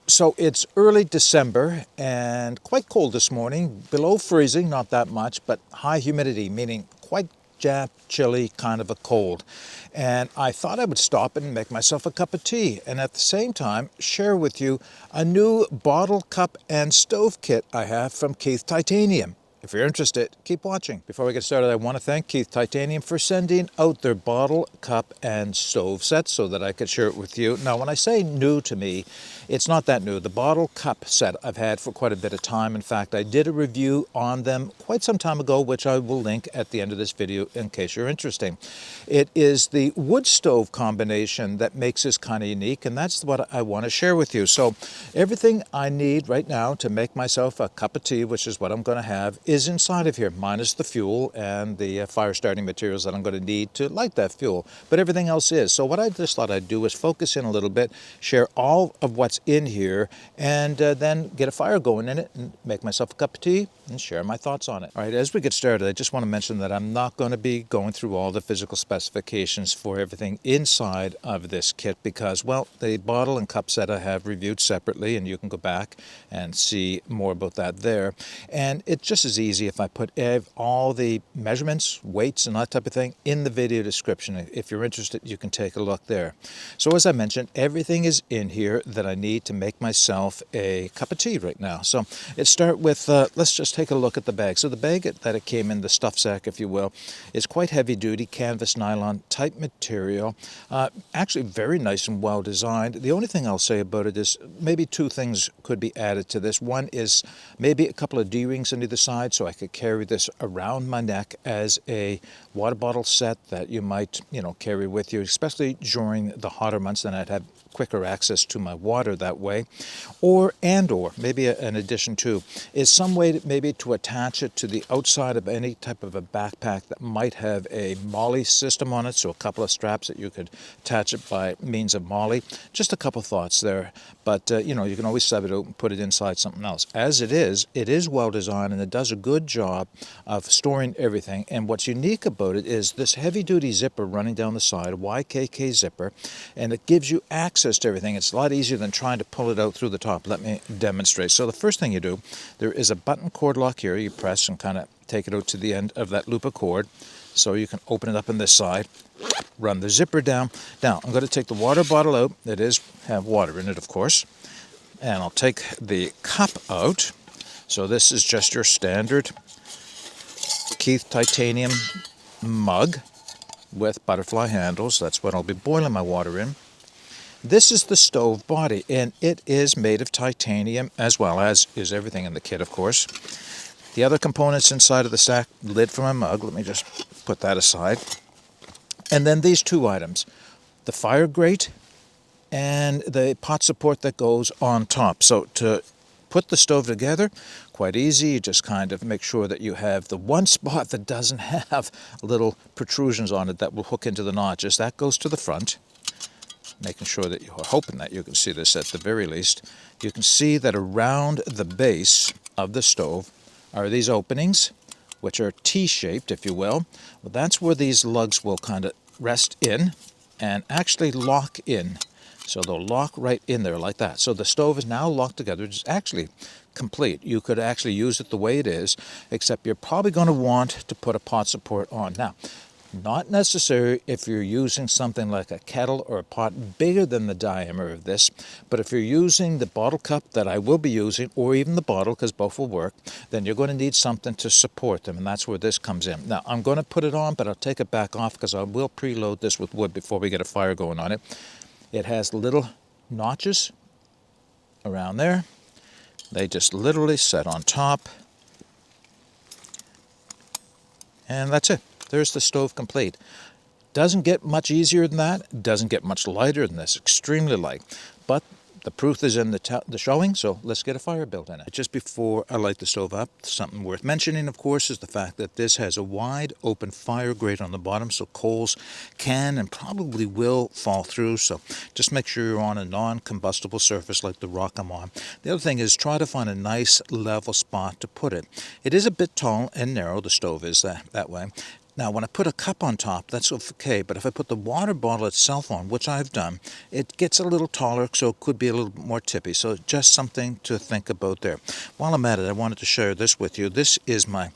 So it's early December and quite cold this morning, below freezing, not that much, but high humidity, meaning quite damp, chilly, kind of a cold. And I thought I would stop and make myself a cup of tea and at the same time share with you a new bottle, cup, and stove kit I have from Keith Titanium. If you're interested, keep watching. Before we get started, I want to thank Keith Titanium for sending out their bottle, cup, and stove set so that I could share it with you. Now, when I say new to me, it's not that new. The bottle cup set I've had for quite a bit of time. In fact, I did a review on them quite some time ago, which I will link at the end of this video in case you're interested. It is the wood stove combination that makes this kind of unique, and that's what I want to share with you. So everything I need right now to make myself a cup of tea, which is what I'm going to have, is inside of here, minus the fuel and the fire starting materials that I'm going to need to light that fuel. But everything else is. So what I just thought I'd do is focus in a little bit, share all of what's in here, and then get a fire going in it and make myself a cup of tea and share my thoughts on it. All right, as we get started, I just want to mention that I'm not going to be going through all the physical specifications for everything inside of this kit because, well, the bottle and cup set I have reviewed separately, and you can go back and see more about that there. And it's just as easy if I put all the measurements, weights, and that type of thing in the video description. If you're interested, you can take a look there. So as I mentioned, everything is in here that I need to make myself a cup of tea right now. So let's start with, let's just take a look at the bag. So the bag that it came in, the stuff sack, if you will, is quite heavy duty, canvas nylon type material. Actually very nice and well designed. The only thing I'll say about it is maybe two things could be added to this. One is maybe a couple of D-rings on either side so I could carry this around my neck as a water bottle set that you might, carry with you, especially during the hotter months. Then I'd have quicker access to my water that way. Or maybe an addition too, is some way maybe to attach it to the outside of any type of a backpack that might have a MOLLE system on it, so a couple of straps that you could attach it by means of MOLLE. Just a couple thoughts there, but you can always sub it out and put it inside something else. As it is well designed and it does a good job of storing everything. And what's unique about it is this heavy duty zipper running down the side, a YKK zipper, and it gives you access to everything. It's a lot easier than trying to pull it out through the top. Let me demonstrate. So the first thing you do, there is a button cord lock here. You press and kind of take it out to the end of that loop of cord. So you can open it up on this side, run the zipper down. Now I'm going to take the water bottle out. It is have water in it, of course. And I'll take the cup out. So this is just your standard Keith Titanium mug with butterfly handles. That's what I'll be boiling my water in. This is the stove body, and it is made of titanium, as well as is everything in the kit, of course. The other components inside of the sack, lid for my mug, let me just put that aside. And then these two items, the fire grate and the pot support that goes on top. So to put the stove together, quite easy. You just kind of make sure that you have the one spot that doesn't have little protrusions on it that will hook into the notches. That goes to the front. Making sure that you are hoping that you can see this at the very least. You can see that around the base of the stove are these openings, which are T-shaped, if you will. Well, that's where these lugs will kind of rest in and actually lock in. So they'll lock right in there like that. So the stove is now locked together. It's actually complete. You could actually use it the way it is, except you're probably going to want to put a pot support on. Now, not necessary if you're using something like a kettle or a pot bigger than the diameter of this, but if you're using the bottle cup that I will be using, or even the bottle, because both will work, then you're going to need something to support them, and that's where this comes in. Now, I'm going to put it on, but I'll take it back off because I will preload this with wood before we get a fire going on it. It has little notches around there. They just literally set on top, and that's it. There's the stove complete. Doesn't get much easier than that. Doesn't get much lighter than this. Extremely light. But the proof is in the showing, so let's get a fire built in it. Just before I light the stove up, something worth mentioning, of course, is the fact that this has a wide open fire grate on the bottom, so coals can and probably will fall through. So just make sure you're on a non-combustible surface like the rock I'm on. The other thing is try to find a nice level spot to put it. It is a bit tall and narrow, the stove is that way. Now, when I put a cup on top, that's okay, but if I put the water bottle itself on, which I've done, it gets a little taller, so it could be a little more tippy. So just something to think about there. While I'm at it, I wanted to share this with you. This is my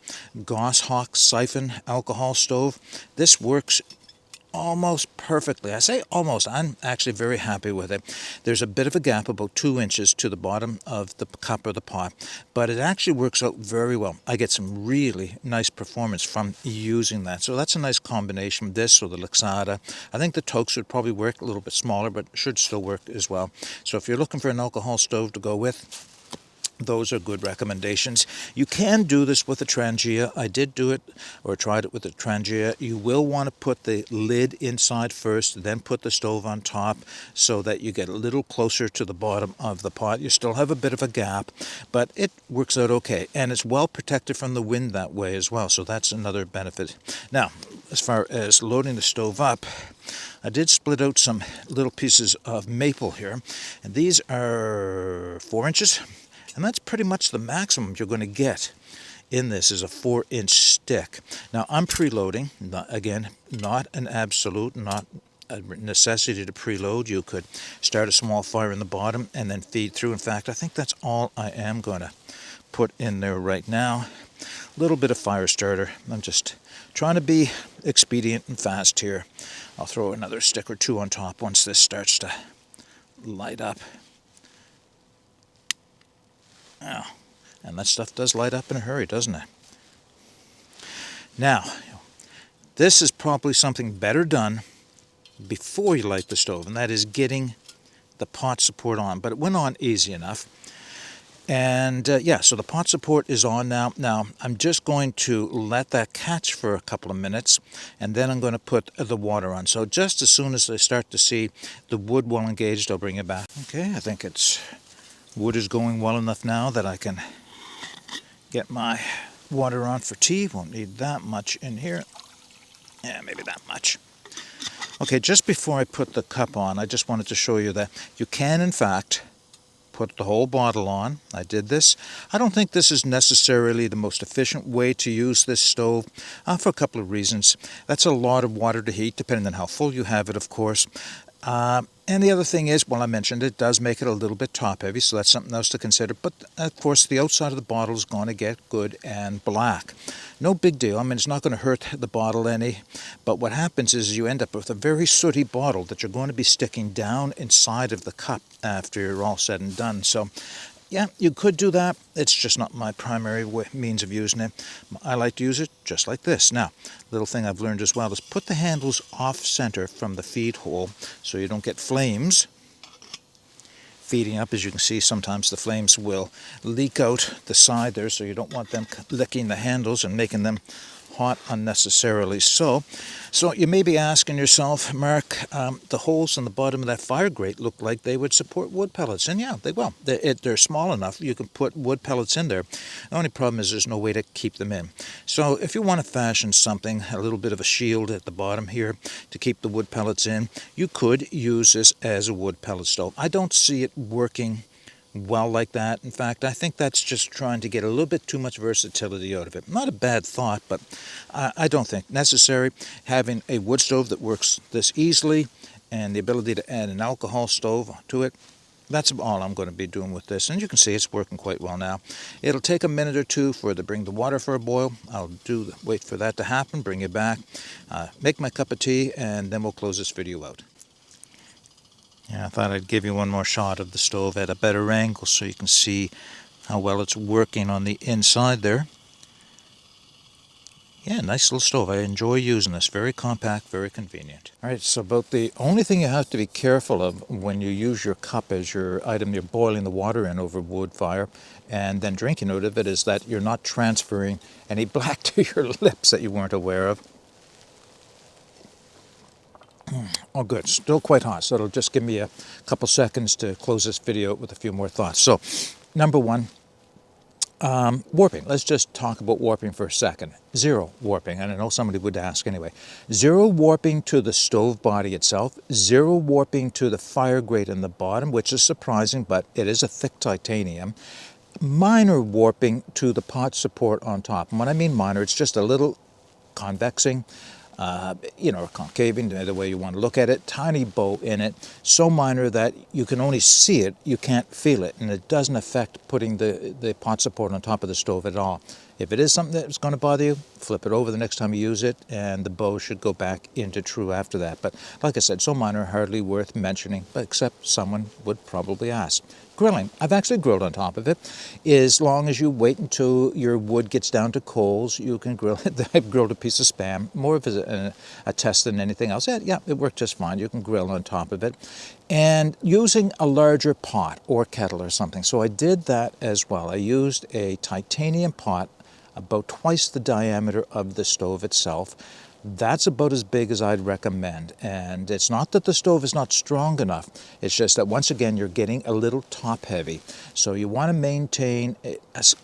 Goshawk siphon alcohol stove. This works almost perfectly. I say almost. I'm actually very happy with it. There's a bit of a gap, about 2 inches to the bottom of the cup or the pot, but it actually works out very well. I get some really nice performance from using that. So that's a nice combination, this or the Luxada. I think the Tokes would probably work a little bit smaller, but should still work as well. So if you're looking for an alcohol stove to go with, those are good recommendations. You can do this with a Trangia. I did do it, or tried it with a Trangia. You will want to put the lid inside first, then put the stove on top so that you get a little closer to the bottom of the pot. You still have a bit of a gap, but it works out okay. And it's well protected from the wind that way as well, so that's another benefit. Now, as far as loading the stove up, I did split out some little pieces of maple here, and these are 4 inches. And that's pretty much the maximum you're going to get in this, is a 4-inch stick. Now, I'm preloading. Again, not an absolute, not a necessity to preload. You could start a small fire in the bottom and then feed through. In fact, I think that's all I am going to put in there right now. A little bit of fire starter. I'm just trying to be expedient and fast here. I'll throw another stick or two on top once this starts to light up. Oh, and that stuff does light up in a hurry, doesn't it? Now, this is probably something better done before you light the stove, and that is getting the pot support on. But it went on easy enough. And yeah, so the pot support is on now. Now, I'm just going to let that catch for a couple of minutes, and then I'm going to put the water on. So just as soon as I start to see the wood well engaged, I'll bring it back. Okay, I think wood is going well enough now that I can get my water on for tea. Won't need that much in here. Yeah, maybe that much. Okay, just before I put the cup on, I just wanted to show you that you can, in fact, put the whole bottle on. I did this. I don't think this is necessarily the most efficient way to use this stove for a couple of reasons. That's a lot of water to heat, depending on how full you have it, of course. And the other thing is, well, I mentioned it does make it a little bit top heavy, so that's something else to consider. But of course, the outside of the bottle is going to get good and black. No big deal. I mean, it's not going to hurt the bottle any. But what happens is you end up with a very sooty bottle that you're going to be sticking down inside of the cup after you're all said and done. So, yeah, you could do that. It's just not my primary means of using it. I like to use it just like this. Now, little thing I've learned as well is put the handles off center from the feed hole so you don't get flames feeding up. As you can see, sometimes the flames will leak out the side there, so you don't want them licking the handles and making them hot unnecessarily. So you may be asking yourself, Mark, the holes in the bottom of that fire grate look like they would support wood pellets. And yeah, they will. They're small enough you can put wood pellets in there. The only problem is there's no way to keep them in. So if you want to fashion something, a little bit of a shield at the bottom here to keep the wood pellets in, you could use this as a wood pellet stove. I don't see it working well like that. In fact, I think that's just trying to get a little bit too much versatility out of it. Not a bad thought, but I don't think necessary. Having a wood stove that works this easily and the ability to add an alcohol stove to it, that's all I'm going to be doing with this. And you can see it's working quite well now. It'll take a minute or two for it to bring the water for a boil. I'll wait for that to happen, bring it back, make my cup of tea, and then we'll close this video out. Yeah, I thought I'd give you one more shot of the stove at a better angle so you can see how well it's working on the inside there. Yeah, nice little stove. I enjoy using this. Very compact, very convenient. All right, so about the only thing you have to be careful of when you use your cup as your item you're boiling the water in over wood fire and then drinking out of it is that you're not transferring any black to your lips that you weren't aware of. Oh, good. Still quite hot, so it'll just give me a couple seconds to close this video with a few more thoughts. So, number one, warping. Let's just talk about warping for a second. Zero warping, and I know somebody would ask anyway. Zero warping to the stove body itself. Zero warping to the fire grate in the bottom, which is surprising, but it is a thick titanium. Minor warping to the pot support on top. And when I mean minor, it's just a little convexing, or concaving, the way you want to look at it. Tiny bow in it, so minor that you can only see it, you can't feel it, and it doesn't affect putting the pot support on top of the stove at all. If it is something that's going to bother you, flip it over the next time you use it, and the bow should go back into true after that. But like I said, so minor, hardly worth mentioning, but except someone would probably ask. Grilling. I've actually grilled on top of it. As long as you wait until your wood gets down to coals, you can grill it. I've grilled a piece of Spam, more of a test than anything else. Yeah, it worked just fine. You can grill on top of it. And using a larger pot or kettle or something. So I did that as well. I used a titanium pot about twice the diameter of the stove itself. That's about as big as I'd recommend. And it's not that the stove is not strong enough. It's just that once again, you're getting a little top heavy. So you want to maintain a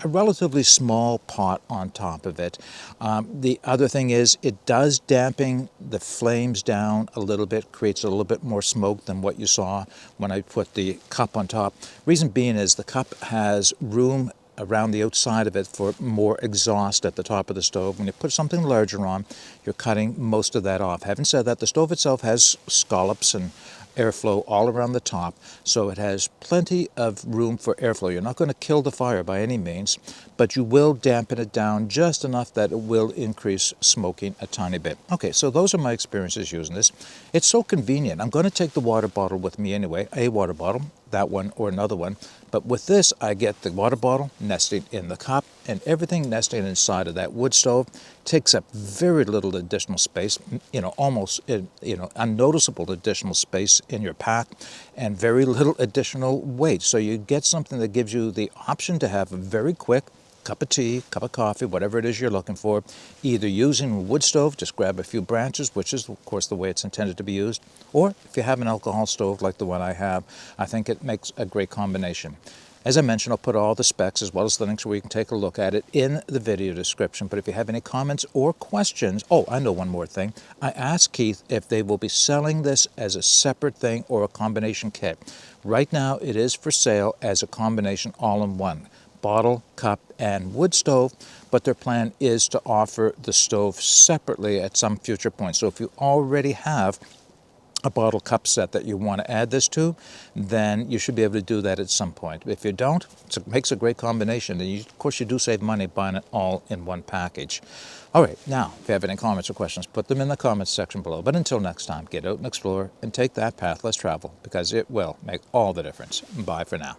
relatively small pot on top of it. The other thing is it does dampen the flames down a little bit, creates a little bit more smoke than what you saw when I put the cup on top. Reason being is the cup has room around the outside of it for more exhaust at the top of the stove. When you put something larger on, you're cutting most of that off. Having said that, the stove itself has scallops and airflow all around the top, so it has plenty of room for airflow. You're not going to kill the fire by any means, but you will dampen it down just enough that it will increase smoking a tiny bit. Okay, so those are my experiences using this. It's so convenient. I'm going to take the water bottle with me anyway, a water bottle, that one or another one. But with this, I get the water bottle nesting in the cup, and everything nesting inside of that wood stove takes up very little additional space, almost, unnoticeable additional space in your pack, and very little additional weight. So you get something that gives you the option to have a very quick cup of tea, cup of coffee, whatever it is you're looking for, either using a wood stove, just grab a few branches, which is of course the way it's intended to be used, or if you have an alcohol stove like the one I have, I think it makes a great combination. As I mentioned, I'll put all the specs as well as the links where you can take a look at it in the video description. But if you have any comments or questions, I know one more thing. I asked Keith if they will be selling this as a separate thing or a combination kit. Right now, it is for sale as a combination all-in-one. Bottle, cup, and wood stove, but their plan is to offer the stove separately at some future point. So if you already have a bottle cup set that you want to add this to, then you should be able to do that at some point. If you don't, it makes a great combination. And of course, you do save money buying it all in one package. All right, now, if you have any comments or questions, put them in the comments section below. But until next time, get out and explore and take that path less traveled, because it will make all the difference. Bye for now.